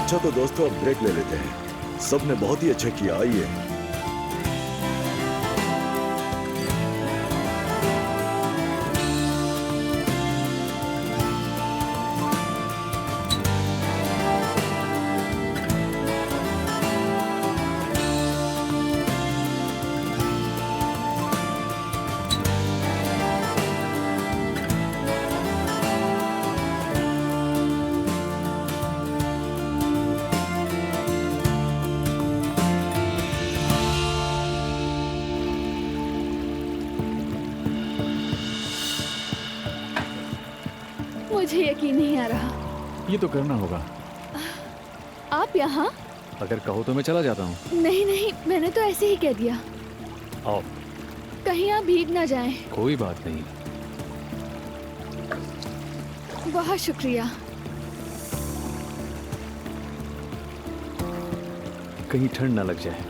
अच्छा तो दोस्तों अब ब्रेक ले लेते हैं। सबने बहुत ही अच्छा किया, आइए। मुझे यकीन नहीं आ रहा। ये तो करना होगा। आप यहाँ? अगर कहो तो मैं चला जाता हूँ। नहीं नहीं, मैंने तो ऐसे ही कह दिया। आओ। कहीं आप भीग ना जाएं। कोई बात नहीं। बहुत शुक्रिया। कहीं ठंड ना लग जाए।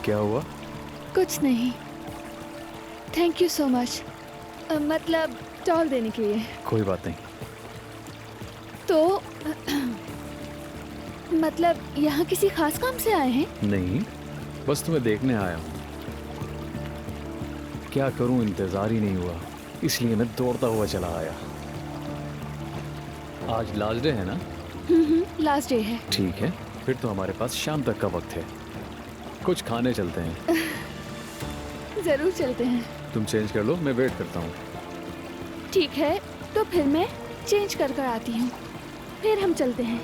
क्या हुआ? कुछ नहीं। Thank you so much. मतलब टॉल देने के लिए। कोई बात नहीं। तो मतलब यहाँ किसी खास काम से आए हैं? नहीं, बस तुम्हें देखने आया हूँ। क्या करूं, इंतजार ही नहीं हुआ, इसलिए मैं दौड़ता हुआ चला आया। आज लास्ट डे है ना? लास्ट डे है। ठीक है, फिर तो हमारे पास शाम तक का वक्त है। कुछ खाने चलते हैं। जरूर चलते हैं। तुम चेंज कर लो, मैं वेट करता हूँ। ठीक है, तो फिर मैं चेंज कर कर आती हूँ, फिर हम चलते हैं।